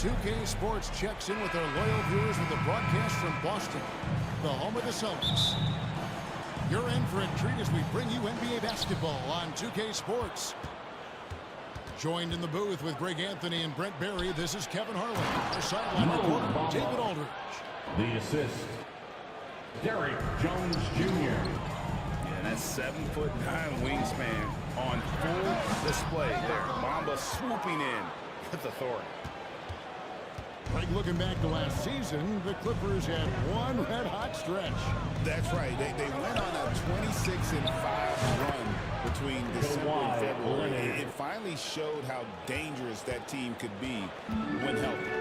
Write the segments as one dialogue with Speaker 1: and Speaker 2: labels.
Speaker 1: 2K Sports checks in with our loyal viewers with a broadcast from Boston, the home of the Celtics. You're in for a treat as we bring you NBA basketball on 2K Sports. Joined in the booth with Greg Anthony and Brent Barry, this is Kevin Harlan. Our sideline reporter, David Aldridge.
Speaker 2: The assist, Derrick Jones Jr.
Speaker 3: Yeah, that's 7'9" wingspan on full display there. Mamba swooping in with authority.
Speaker 1: Greg, looking back to last season, the Clippers had one red-hot stretch.
Speaker 3: That's right. They went on a 26-5 run between December and February. It finally showed how dangerous that team could be when healthy.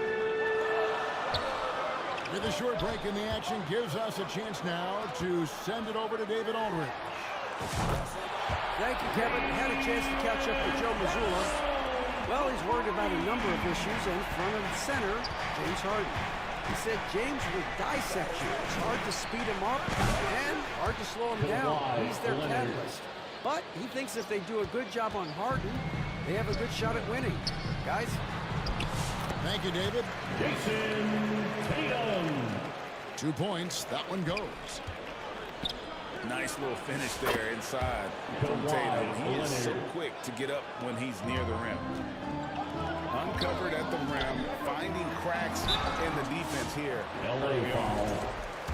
Speaker 1: With a short break in the action, gives us a chance now to send it over to David Aldridge.
Speaker 4: Thank you, Kevin. Had a chance to catch up with Joe Mazzulla. Well, he's worried about a number of issues, and front of the center, James Harden. He said James will dissect you. It's hard to speed him up and hard to slow him down. He's their catalyst. But he thinks if they do a good job on Harden, they have a good shot at winning. Guys?
Speaker 1: Thank you, David.
Speaker 2: Jason Tatum.
Speaker 1: 2 points. That one goes.
Speaker 3: Nice little finish there inside from Tatum. He is so quick to get up when he's near the rim. Uncovered at the rim, finding cracks in the defense here.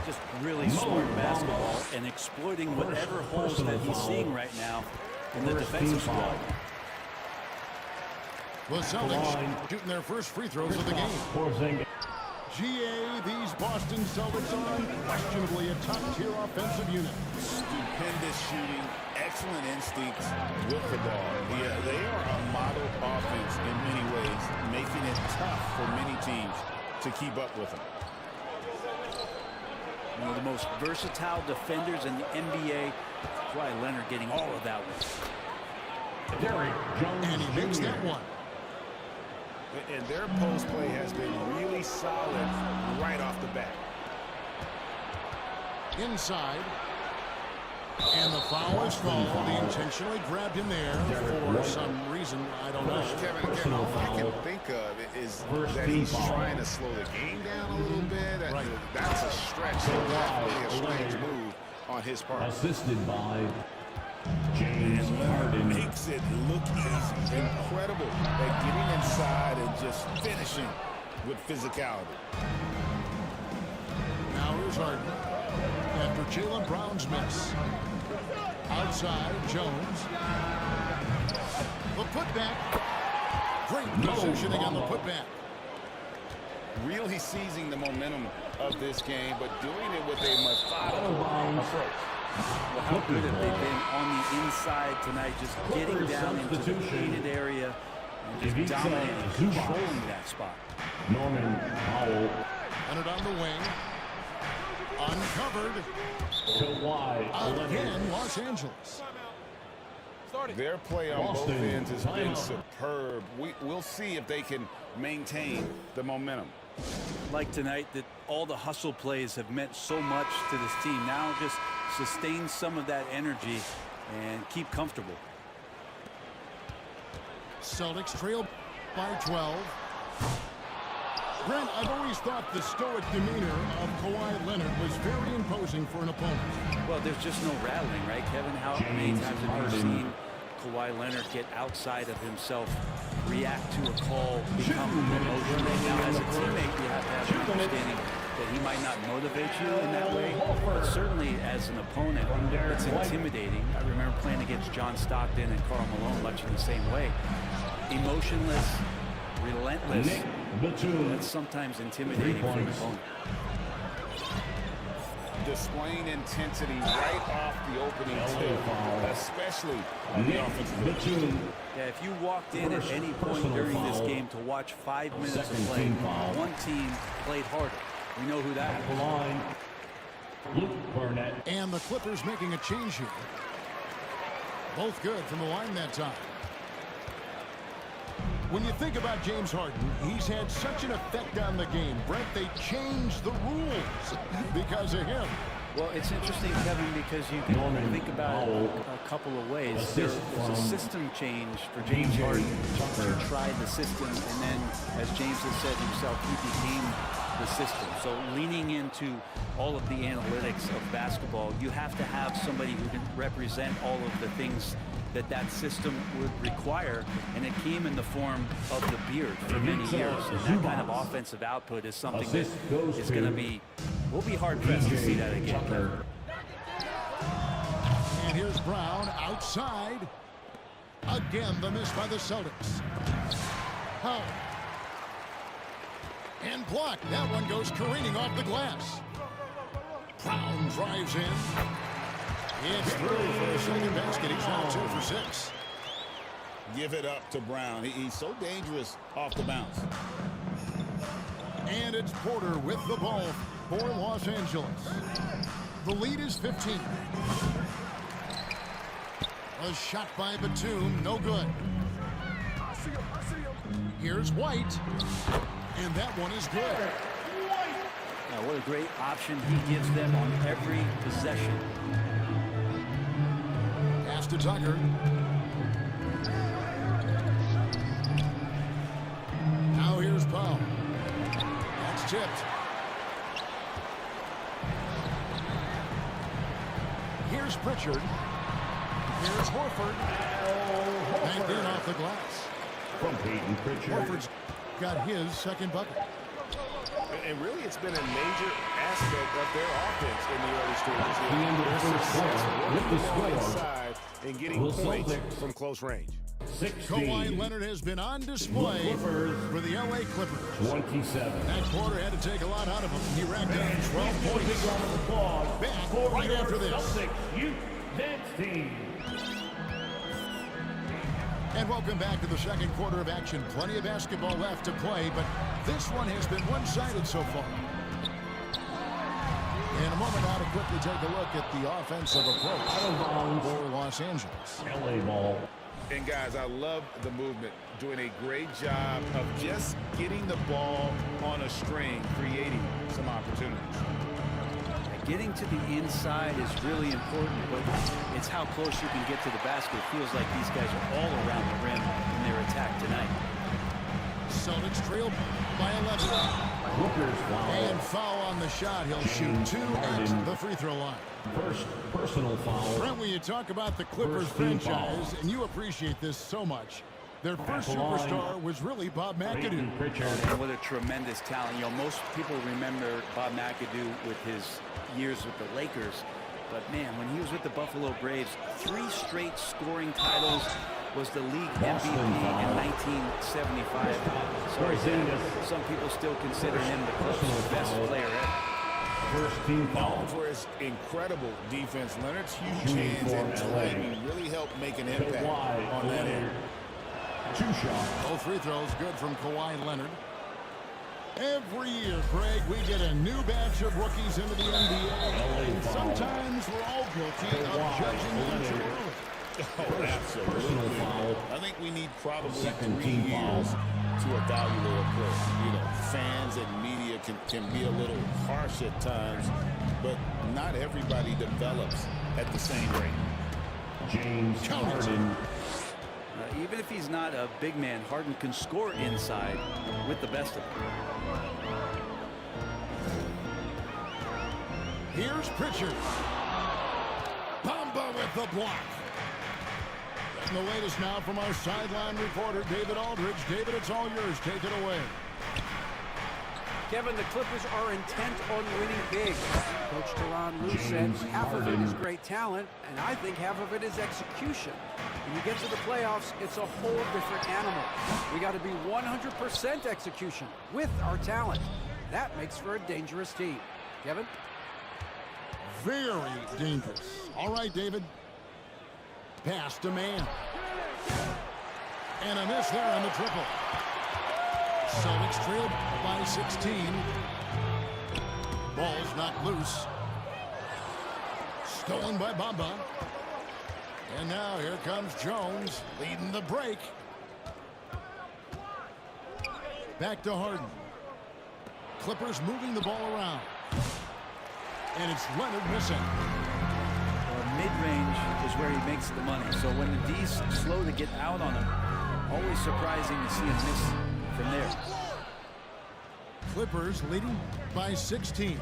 Speaker 5: Just really smart basketball and exploiting whatever holes that he's seeing right now in the defensive squad.
Speaker 1: The Celtics shooting their first free throws of the game. GA, these Boston Celtics are unquestionably a top-tier offensive unit.
Speaker 3: Stupendous shooting, excellent instincts with the ball. Yeah, they are a model offense in many ways, making it tough for many teams to keep up with them.
Speaker 5: One of the most versatile defenders in the NBA. Kawhi Leonard getting all of that one.
Speaker 2: Derrick Jones
Speaker 1: and he makes that one.
Speaker 3: And their post play has been really solid right off the bat.
Speaker 1: Inside. And the foul is called. He intentionally grabbed him there for some reason. I don't know.
Speaker 3: Kevin, again, all I can think of is that he's trying to slow the game down a little bit. That's a stretch. Definitely a strange move on his part.
Speaker 2: Assisted by James Harden.
Speaker 3: Makes it look easy. Incredible at getting inside and just finishing with physicality.
Speaker 1: Now here's Harden. After Jaylen Brown's miss. Outside, Jones. The putback. Great positioning on the putback.
Speaker 3: Really seizing the momentum of this game, but doing it with a methodical approach.
Speaker 5: Well, how good have they been on the inside tonight, just getting down into the painted area and just dominating, controlling that spot.
Speaker 2: Norman Powell.
Speaker 1: Leonard on the wing. Uncovered. Again, Los Angeles.
Speaker 3: Their play on both ends has been superb. We'll see if they can maintain the momentum.
Speaker 5: Like tonight, that all the hustle plays have meant so much to this team. Now just sustain some of that energy and keep comfortable.
Speaker 1: Celtics trail by 12. Brent, I've always thought the stoic demeanor of Kawhi Leonard was very imposing for an opponent.
Speaker 5: Well, there's just no rattling, right, Kevin? How many times have you seen Kawhi Leonard get outside of himself, react to a call, become emotional? Now, as a teammate, you have to have an understanding that he might not motivate you in that way, but certainly as an opponent, it's intimidating. I remember playing against John Stockton and Karl Malone much in the same way. Emotionless, relentless. That's sometimes intimidating for an opponent.
Speaker 3: Displaying intensity right off the opening tip, especially on the offensive end.
Speaker 5: Yeah, if you walked in at any point during this game to watch 5 minutes of play, one team played harder. We know who that is.
Speaker 1: And the Clippers making a change here. Both good from the line that time. When you think about James Harden, he's had such an effect on the game. Brent, they changed the rules because of him.
Speaker 5: Well, it's interesting, Kevin, because you can think about it a couple of ways. There's a system change for James Harden to try the system, and then, as James has said himself, he became the system. So leaning into all of the analytics of basketball, you have to have somebody who can represent all of the things that system would require, and it came in the form of the beard for many years. And that kind of offensive output is something that is going to be, we'll be hard-pressed to see that again.
Speaker 1: And here's Brown outside. Again, the miss by the Celtics. Howard. And blocked. That one goes careening off the glass. Brown drives in. It's through for the second basket. He's now 2 for 6.
Speaker 3: Give it up to Brown. He's so dangerous off the bounce.
Speaker 1: And it's Porter with the ball for Los Angeles. The lead is 15. A shot by Batum, no good. Here's White. And that one is good.
Speaker 5: Now, what a great option he gives them on every possession.
Speaker 1: Pass to Tucker. Now here's Powell. That's tipped. Here's Pritchard. Here's Horford. Banked in off the glass.
Speaker 2: From Peyton Pritchard.
Speaker 1: Horford's got his second bucket.
Speaker 6: And really, it's been a major aspect of their offense in the early stages.
Speaker 2: The end of the first quarter with the score.
Speaker 6: Inside and getting points from close range.
Speaker 2: 16.
Speaker 1: Kawhi Leonard has been on display for the LA Clippers.
Speaker 2: 27.
Speaker 1: That quarter had to take a lot out of him. He racked down 12 points. Back right after this.
Speaker 2: Celtics youth dance team.
Speaker 1: And welcome back to the second quarter of action. Plenty of basketball left to play, but this one has been one-sided so far. In a moment now to quickly take a look at the offensive approach for Los Angeles.
Speaker 2: LA ball.
Speaker 3: And guys, I love the movement. Doing a great job of just getting the ball on a string, creating some opportunities.
Speaker 5: Getting to the inside is really important, but it's how close you can get to the basket. It feels like these guys are all around the rim in their attack tonight.
Speaker 1: Celtics trail by 11. And foul on the shot. He'll shoot 2 at the free throw line.
Speaker 2: First personal foul.
Speaker 1: Brent, when you talk about the Clippers franchise, and you appreciate this so much, their first superstar was really Bob McAdoo.
Speaker 5: And what a tremendous talent. You know, most people remember Bob McAdoo with his years with the Lakers. But, man, when he was with the Buffalo Braves, 3 straight scoring titles, was the league MVP in 1975. Sorry, some people still consider him the Clippers' best player ever.
Speaker 2: First team foul.
Speaker 3: For his incredible defense, Leonard's huge hands and timing really helped make an impact on that end.
Speaker 2: 2 shots.
Speaker 1: Both free throws good from Kawhi Leonard. Every year, Craig, we get a new batch of rookies into the NBA. And sometimes we're all guilty of judging them too early.
Speaker 3: Oh, absolutely. I think we need probably
Speaker 2: Second
Speaker 3: 3
Speaker 2: team
Speaker 3: years
Speaker 2: foul.
Speaker 3: to evaluate a player. You know, fans and media can be a little harsh at times, but not everybody develops at the same rate.
Speaker 2: James Harden.
Speaker 5: Even if he's not a big man, Harden can score inside with the best of them.
Speaker 1: Here's Pritchard. Bamba with the block. And the latest now from our sideline reporter, David Aldridge. David, it's all yours. Take it away.
Speaker 4: Kevin, the Clippers are intent on winning big. Coach Tyronn Lue said half of it is great talent, and I think half of it is execution. When you get to the playoffs, it's a whole different animal. We got to be 100% execution with our talent. That makes for a dangerous team. Kevin?
Speaker 1: Very dangerous. All right, David. Pass to man. And a miss there on the triple. Celtics trailed by 16. Ball's not loose. Stolen by Bamba. And now here comes Jones leading the break. Back to Harden. Clippers moving the ball around. And it's Leonard missing.
Speaker 5: Mid-range is where he makes the money. So when the D's slow to get out on him, always surprising to see him miss from there.
Speaker 1: Clippers leading by 16.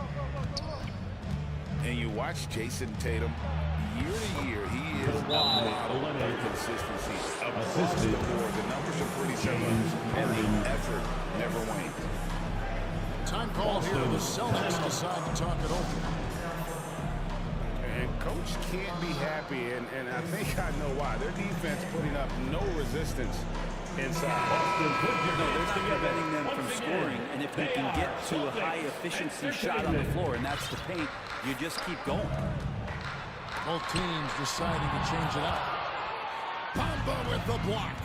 Speaker 3: And you watch Jason Tatum year to year, he is a model of consistency. Across the board, the numbers are pretty similar, and the effort never wanes.
Speaker 1: Time call here. The Celtics decide to talk it over.
Speaker 3: And coach can't be happy, and I think I know why. Their defense putting up no resistance inside.
Speaker 5: No, they're not preventing them from scoring, and if you can get to a high-efficiency shot on the floor, and that's the paint, you just keep going.
Speaker 1: Both teams deciding to change it up. Bamba with the block.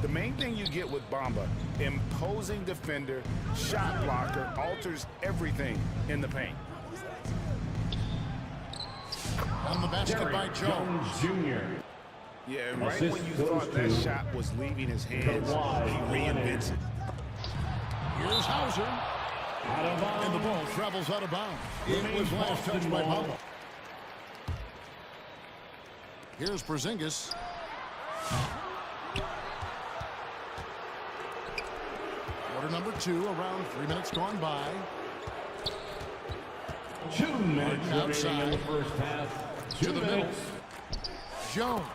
Speaker 3: The main thing you get with Bamba, imposing defender, shot blocker, alters everything in the paint.
Speaker 1: On the basket by Jones
Speaker 2: Jr.
Speaker 3: Yeah, and right when you thought that shot was leaving his hands, he reinvents it.
Speaker 1: Here's Hauser. And the ball travels out of bounds. It was last touched by Bamba. Here's Porzingis. Quarter number 2, around 3 minutes gone by.
Speaker 2: 2 minutes remaining in the first half.
Speaker 1: To the middle. Jones.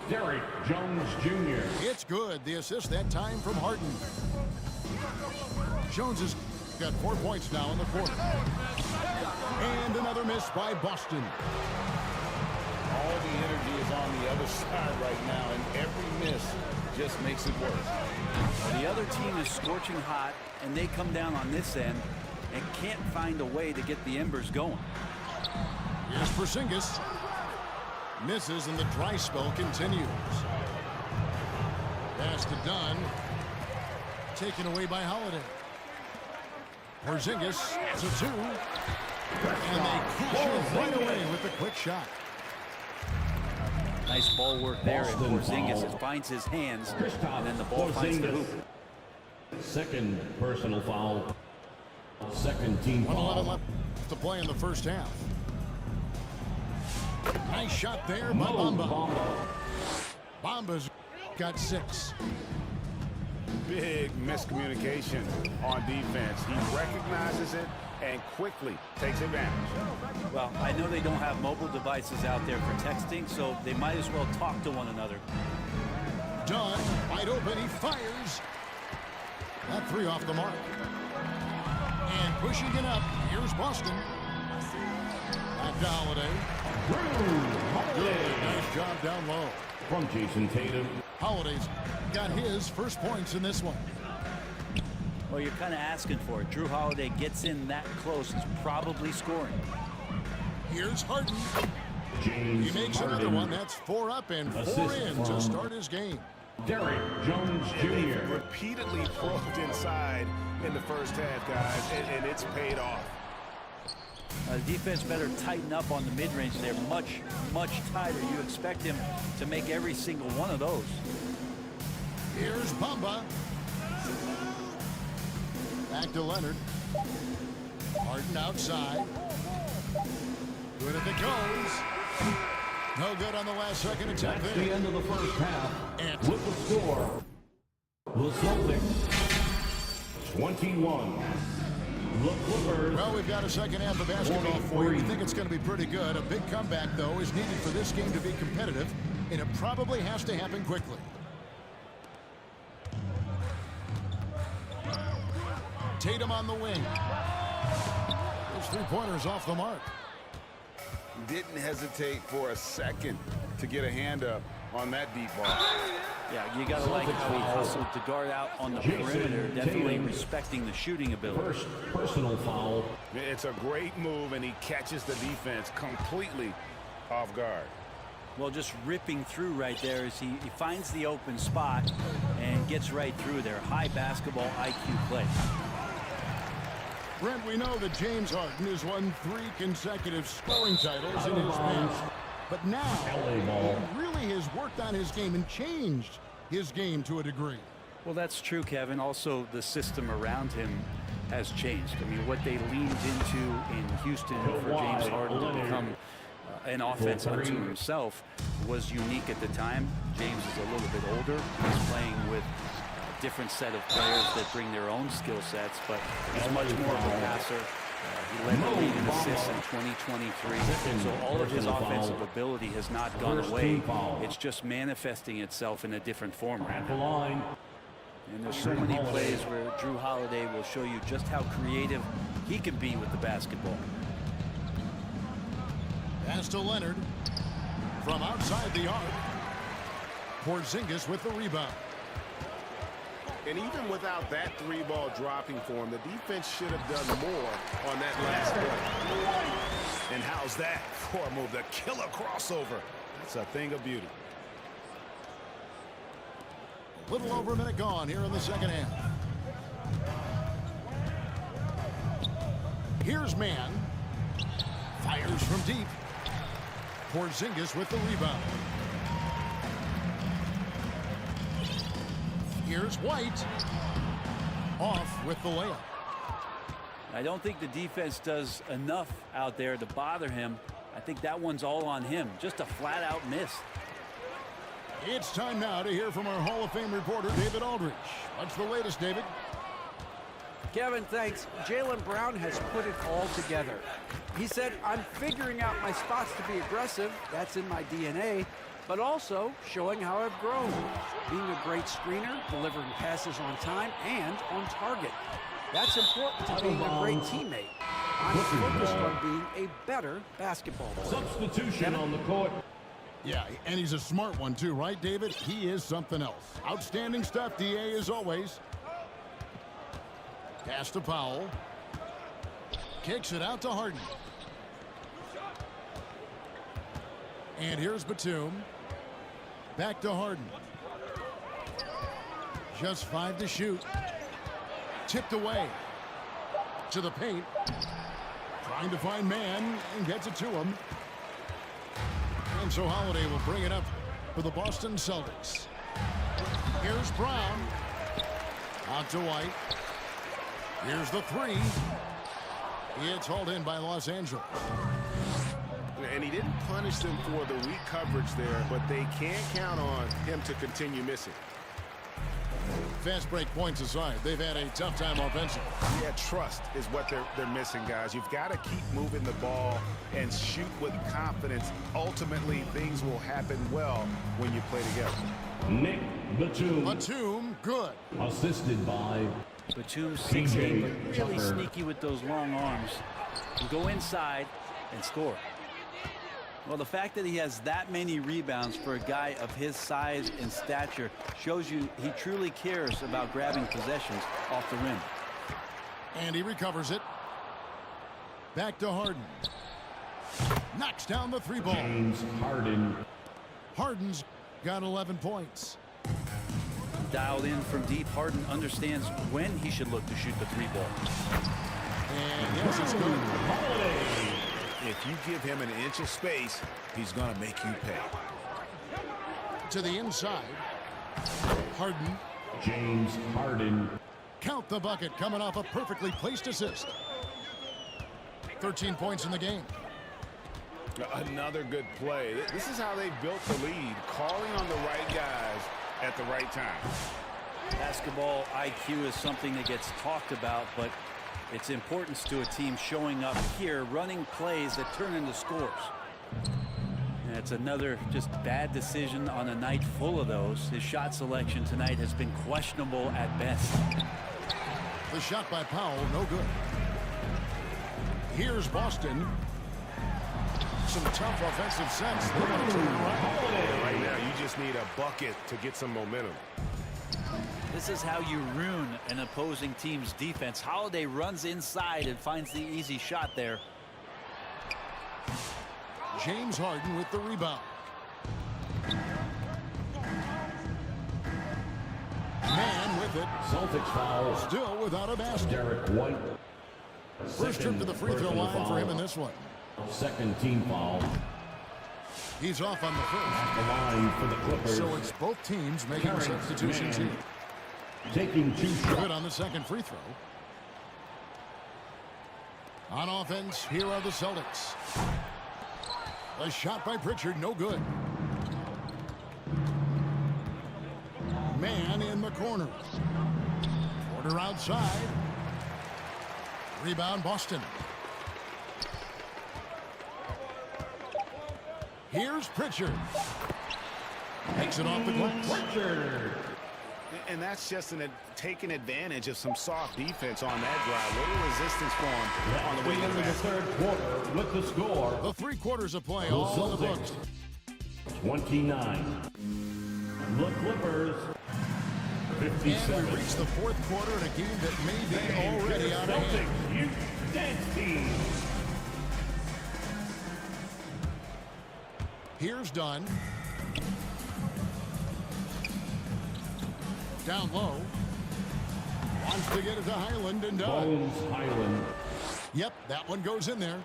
Speaker 2: Derrick Jones Jr.
Speaker 1: It's good. The assist that time from Harden. Jones has got 4 points now in the quarter. And another miss by Boston.
Speaker 3: All the energy is on the other side right now, and every miss just makes it worse.
Speaker 5: The other team is scorching hot, and they come down on this end and can't find a way to get the embers going.
Speaker 1: Here's Porzingis. Misses, and the dry spell continues. Pass to Dunn. Taken away by Holiday. Porzingis to 2. And they cash in right away with the quick shot.
Speaker 5: Nice ball work there, and Porzingis finds his hands, and then the ball finds the hoop.
Speaker 2: Second personal foul. Second team
Speaker 1: 1:11
Speaker 2: foul.
Speaker 1: left to play in the first half. Nice shot there by Bamba. Bamba's got 6.
Speaker 3: Big miscommunication on defense. He recognizes it and quickly takes advantage.
Speaker 5: Well, I know they don't have mobile devices out there for texting, so they might as well talk to one another.
Speaker 1: Dunn, wide open, he fires. That 3 off the mark. And pushing it up, here's Boston. Back to Holiday. Good, nice job down low.
Speaker 2: From Jason Tatum.
Speaker 1: Holiday's got his first points in this one.
Speaker 5: Well, you're kind of asking for it. Drew Holiday gets in that close, he's probably scoring.
Speaker 1: Here's Harden.
Speaker 2: James
Speaker 1: He makes
Speaker 2: Harden.
Speaker 1: another one. That's 4 up and 4
Speaker 2: Assist
Speaker 1: in
Speaker 2: from
Speaker 1: to start his game.
Speaker 2: Derrick Jones Jr.
Speaker 3: Repeatedly probed inside in the first half, guys, and it's paid off.
Speaker 5: The defense better tighten up on the mid-range. They're much, much tighter. You expect him to make every single one of those.
Speaker 1: Here's Bamba. Back to Leonard. Harden outside. Good if it goes. No good on the last second attempt
Speaker 2: That's
Speaker 1: there.
Speaker 2: the end of the first half.
Speaker 1: And
Speaker 2: With the score, the Celtics 21. The Clippers.
Speaker 1: well, we've got a second half of basketball for you. We think it's going to be pretty good. A big comeback, though, is needed for this game to be competitive, and it probably has to happen quickly. Tatum on the wing. Those 3-pointers off the mark.
Speaker 3: Didn't hesitate for a second to get a hand up on that deep ball.
Speaker 5: Yeah, you got to like how he hustled to guard out on the perimeter, definitely
Speaker 2: Tatum.
Speaker 5: respecting the shooting ability.
Speaker 2: First personal foul.
Speaker 3: It's a great move, and he catches the defense completely off guard.
Speaker 5: Well, just ripping through right there as he finds the open spot and gets right through there. High basketball IQ play.
Speaker 1: Brent, we know that James Harden has won 3 consecutive scoring titles in his past. But now,
Speaker 2: LA ball.
Speaker 1: he really has worked on his game and changed his game to a degree.
Speaker 5: Well, that's true, Kevin. Also, the system around him has changed. I mean, what they leaned into in Houston for James Harden to become an offense unto himself was unique at the time. James is a little bit older. He's playing with a different set of players that bring their own skill sets, but he's much more of a passer. He led the league in assists in 2023, so all of his offensive ability has not gone away. It's just manifesting itself in a different form right now. And there's so many plays where Drew Holiday will show you just how creative he can be with the basketball.
Speaker 1: Pass to Leonard from outside the arc. Porzingis with the rebound.
Speaker 6: And even without that three-ball dropping for him, the defense should have done more on that last play. And how's that for a move? The killer crossover. That's a thing of beauty.
Speaker 1: A little over a minute gone here in the second half. Here's Mann. Fires from deep. Porzingis with the rebound. Here's White. Off with the layup.
Speaker 5: I don't think the defense does enough out there to bother him. I think that one's all on him. Just a flat-out miss.
Speaker 1: It's time now to hear from our Hall of Fame reporter, David Aldridge. What's the latest, David?
Speaker 4: Kevin, thanks. Jaylen Brown has put it all together. He said, I'm figuring out my spots to be aggressive. That's in my DNA. But also showing how I've grown. Being a great screener, delivering passes on time and on target. That's important to being a great teammate. I'm focused on being a better basketball player.
Speaker 2: Substitution on the court.
Speaker 1: Yeah, and he's a smart one too, right, David? He is something else. Outstanding stuff, DA, as always. Pass to Powell. Kicks it out to Harden. And here's Batum. Back to Harden. Just 5 to shoot. Tipped away. To the paint. Trying to find Mann and gets it to him. And so Holiday will bring it up for the Boston Celtics. Here's Brown. Out to White. Here's the three. It's hauled in by Los Angeles.
Speaker 6: And he didn't punish them for the weak coverage there, but they can't count on him to continue missing.
Speaker 1: Fast break points aside, they've had a tough time offensively.
Speaker 6: Yeah, trust is what they're missing, guys. You've got to keep moving the ball and shoot with confidence. Ultimately, things will happen well when you play together.
Speaker 2: Nick Batum.
Speaker 1: Batum, good.
Speaker 2: Assisted by
Speaker 5: Batum 6'8", but really sneaky with those long arms. Can go inside and score. Well, the fact that he has that many rebounds for a guy of his size and stature shows you he truly cares about grabbing possessions off the rim.
Speaker 1: And he recovers it. Back to Harden. Knocks down the three ball.
Speaker 2: James Harden.
Speaker 1: Harden's got 11 points.
Speaker 5: Dialed in from deep, Harden understands when he should look to shoot the three ball.
Speaker 1: And yes, it's good.
Speaker 6: If you give him an inch of space, he's going to make you pay.
Speaker 1: To the inside. Harden.
Speaker 2: James Harden.
Speaker 1: Count the bucket coming off a perfectly placed assist. 13 points in the game.
Speaker 6: Another good play. This is how they built the lead, calling on the right guys at the right time.
Speaker 5: Basketball IQ is something that gets talked about, but its importance to a team showing up here, running plays that turn into scores. And it's another just bad decision on a night full of those. His shot selection tonight has been questionable at best.
Speaker 1: The shot by Powell, no good. Here's Boston. Some tough offensive sets. They want to turn it around.
Speaker 6: Right now, you just need a bucket to get some momentum.
Speaker 5: This is how you ruin an opposing team's defense. Holiday runs inside and finds the easy shot there.
Speaker 1: James Harden with the rebound. Man with it.
Speaker 2: Celtics foul.
Speaker 1: Still without a basket.
Speaker 2: Derek White.
Speaker 1: First trip to the free throw line for him in this one.
Speaker 2: Second team foul.
Speaker 1: He's off on the first.
Speaker 2: At the line for the Clippers.
Speaker 1: So it's both teams making substitutions here.
Speaker 2: Taking 2 shots.
Speaker 1: Good on the second free throw. On offense, here are the Celtics. A shot by Pritchard, no good. Man in the corner. Porter outside. Rebound, Boston. Here's Pritchard. Takes it off the glass.
Speaker 2: Pritchard.
Speaker 6: And that's just taking advantage of some soft defense on that drive. Little resistance for him on the way to the
Speaker 2: the third quarter with the score.
Speaker 1: The 3 quarters of play,
Speaker 2: The
Speaker 1: all in the books.
Speaker 2: Celtics 29. The Clippers
Speaker 1: And
Speaker 2: 57.
Speaker 1: we reach the 4th quarter in a game that may be already out of hand.
Speaker 2: Celtics Youth Dance Team.
Speaker 1: Here's Dunn. Down low. Wants to get it to Highland and does.
Speaker 2: Bones Highland.
Speaker 1: Yep, that one goes in there.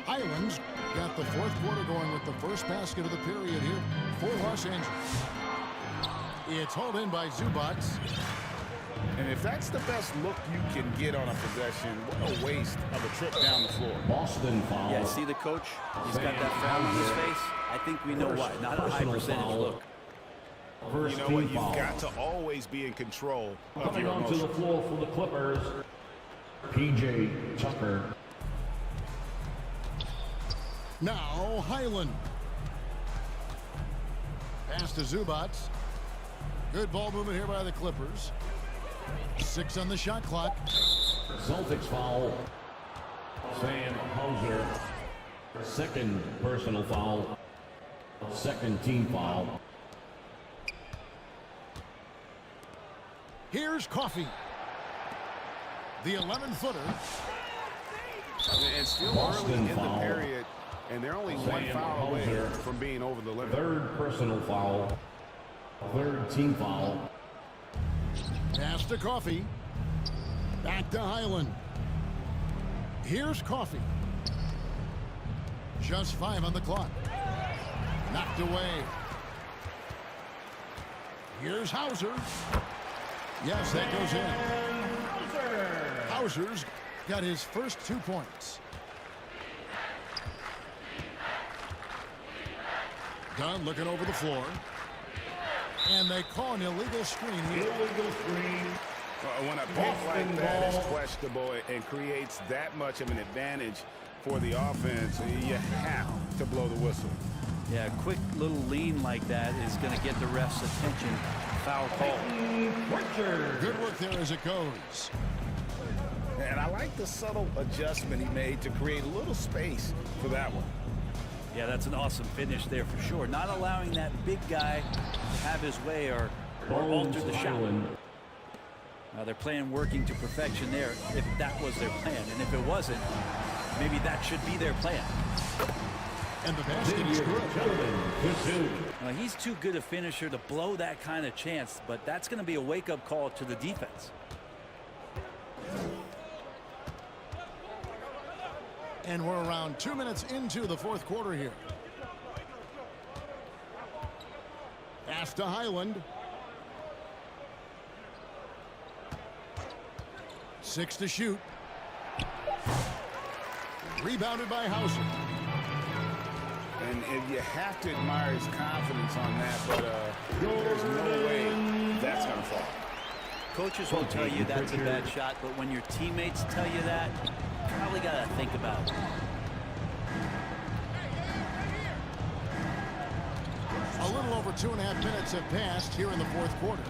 Speaker 1: Highlands got the 4th quarter going with the first basket of the period here for Los Angeles. It's hauled in by Zubac.
Speaker 6: And if that's the best look you can get on a possession, what a waste of a trip down the floor.
Speaker 2: Boston foul.
Speaker 5: Yeah, see the coach? He's got that frown on his face. I think we know why. Not a high
Speaker 2: Personal
Speaker 5: percentage
Speaker 2: foul.
Speaker 5: look.
Speaker 2: First
Speaker 6: You know
Speaker 2: team
Speaker 6: what? You've
Speaker 2: foul.
Speaker 6: got to always be in control of
Speaker 2: Coming
Speaker 6: your
Speaker 2: onto the
Speaker 6: emotions.
Speaker 2: floor for the Clippers, PJ Tucker.
Speaker 1: Now Highland. Pass to Zubac. Good ball movement here by the Clippers. 6 on the shot clock.
Speaker 2: Celtics foul. Sam Hauser. Second personal foul. Second team foul.
Speaker 1: Here's Coffey. The 11-footer.
Speaker 6: And still
Speaker 2: Boston
Speaker 6: early in the
Speaker 2: foul.
Speaker 6: period, and they're only one
Speaker 2: Sam
Speaker 6: foul away
Speaker 2: Hauser.
Speaker 6: from being over the limit.
Speaker 2: Third personal foul. Third team foul.
Speaker 1: Pass to Coffey. Back to Highland. Here's Coffey. Just 5 on the clock. Knocked away. Here's Hauser. Yes, that goes in. Hauser's got his first 2 points. Dunn looking over the floor. And they call an illegal screen here.
Speaker 2: Illegal screen.
Speaker 6: When a pick like that is questionable and creates that much of an advantage for the offense, you have to blow the whistle.
Speaker 5: Yeah, a quick little lean like that is going to get the ref's attention. Foul call.
Speaker 1: Good work there as it goes.
Speaker 6: And I like the subtle adjustment he made to create a little space for that one.
Speaker 5: Yeah, that's an awesome finish there for sure. Not allowing that big guy to have his way or alter the shot. They're playing working to perfection there if that was their plan. And if it wasn't, maybe that should be their plan.
Speaker 1: And the basket is good.
Speaker 5: He's too good a finisher to blow that kind of chance, but that's going to be a wake-up call to the defense.
Speaker 1: And we're around 2 minutes into the 4th quarter here. Pass to Highland. 6 to shoot. Rebounded by Hauser.
Speaker 6: And you have to admire his confidence on that, but there's no way that's going to fall.
Speaker 5: Coaches will tell you that's a bad shot, but when your teammates tell you that, you probably got to think about it.
Speaker 1: A little over 2.5 minutes have passed here in the 4th quarter.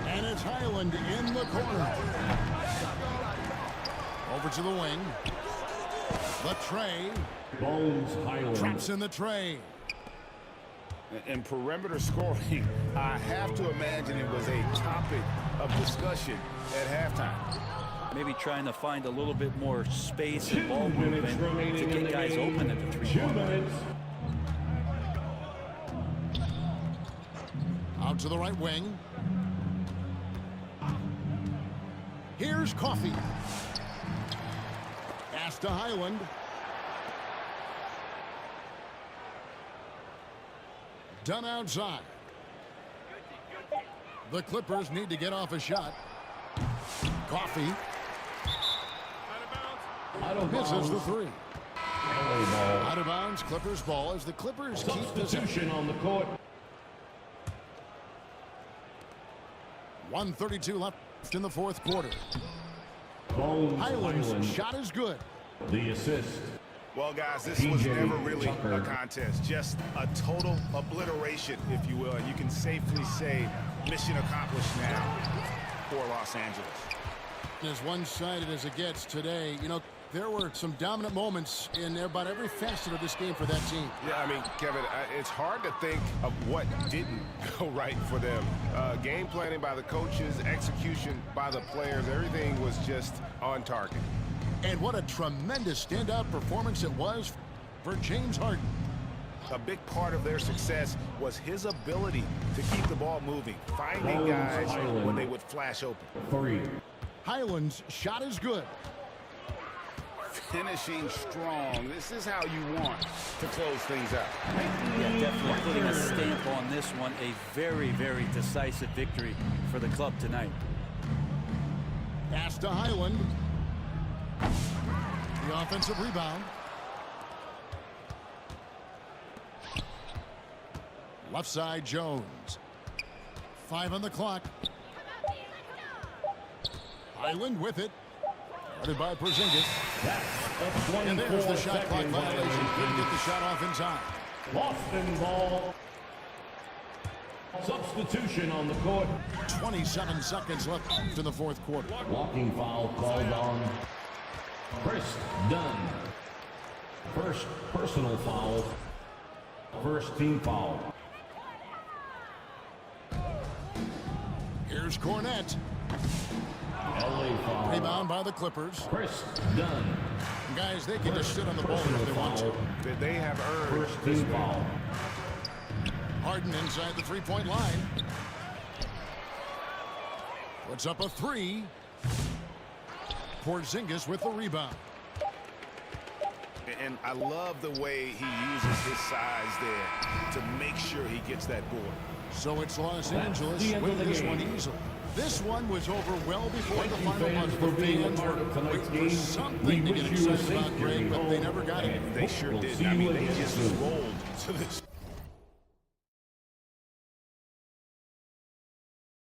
Speaker 1: And it's Highland in the corner. Over to the wing. The tray.
Speaker 2: Bones Highland.
Speaker 1: Traps in the tray.
Speaker 6: And perimeter scoring, I have to imagine it was a topic of discussion at halftime.
Speaker 5: Maybe trying to find a little bit more space and ball
Speaker 2: 2 minutes
Speaker 5: movement to
Speaker 2: remaining in
Speaker 5: get
Speaker 2: the
Speaker 5: guys
Speaker 2: game.
Speaker 5: open at the
Speaker 2: 2
Speaker 5: 3-point line.
Speaker 2: minutes.
Speaker 1: Out to the right wing. Here's Coffey. Pass to Highland. Done outside. The Clippers need to get off a shot. Coffey. Misses the three.
Speaker 2: LA ball.
Speaker 1: Out of bounds, Clippers ball as the Clippers keep this.
Speaker 2: Substitution on the court.
Speaker 1: 1:32 left in the fourth quarter.
Speaker 2: Highland's
Speaker 1: Highland's shot is good.
Speaker 2: The assist.
Speaker 6: Well, guys, this was never really a contest. Just a total obliteration, if you will. And you can safely say mission accomplished now for Los Angeles.
Speaker 1: As one-sided as it gets today, you know, there were some dominant moments in about every facet of this game for that team.
Speaker 6: Yeah, I mean, Kevin, it's hard to think of what didn't go right for them. Game planning by the coaches, execution by the players, everything was just on target.
Speaker 1: And what a tremendous standout performance it was for James Harden.
Speaker 6: A big part of their success was his ability to keep the ball moving, finding guys when they would flash open.
Speaker 2: 3.
Speaker 1: Highland's shot is good.
Speaker 3: Finishing strong. This is how you want to close things out.
Speaker 5: Yeah, definitely putting a stamp on this one. A very, very decisive victory for the club tonight.
Speaker 1: Pass to Highland. The offensive rebound. Left side, Jones. 5 on the clock. Highland with it. Guarded by Porzingis. And there's the shot clock violation. Couldn't get the shot off in time.
Speaker 2: Boston ball. Substitution on the court.
Speaker 1: 27 seconds left in the fourth quarter.
Speaker 2: Walking foul called on Chris Dunn. First personal foul. First team foul.
Speaker 1: Here's Cornette.
Speaker 2: LA foul.
Speaker 1: Rebound by the Clippers.
Speaker 2: Chris Dunn.
Speaker 1: Guys, they can just sit on the ball if they want to.
Speaker 6: They have earned
Speaker 2: First
Speaker 6: this
Speaker 2: team
Speaker 6: one.
Speaker 2: foul.
Speaker 1: Harden inside the three-point line. Puts up a three. Porzingis with the rebound.
Speaker 6: And I love the way he uses his size there to make sure he gets that board.
Speaker 1: So it's Los Angeles
Speaker 2: the end of
Speaker 1: winning
Speaker 2: the
Speaker 1: this
Speaker 2: game.
Speaker 1: one easily. This one was over well before the
Speaker 2: Thank you,
Speaker 1: final
Speaker 2: fans,
Speaker 1: buzzer.
Speaker 2: for being a
Speaker 1: Fans
Speaker 2: part
Speaker 1: were
Speaker 2: of tonight's
Speaker 1: waiting for
Speaker 2: game.
Speaker 1: something
Speaker 2: We
Speaker 1: to get
Speaker 2: wish you a
Speaker 1: excited about,
Speaker 2: safe
Speaker 1: Greg,
Speaker 2: journey
Speaker 1: but they
Speaker 2: home.
Speaker 1: never got it.
Speaker 6: They sure
Speaker 2: We'll
Speaker 6: did.
Speaker 2: see
Speaker 6: I
Speaker 2: you
Speaker 6: mean, they
Speaker 2: again
Speaker 6: just
Speaker 2: soon.
Speaker 6: rolled to this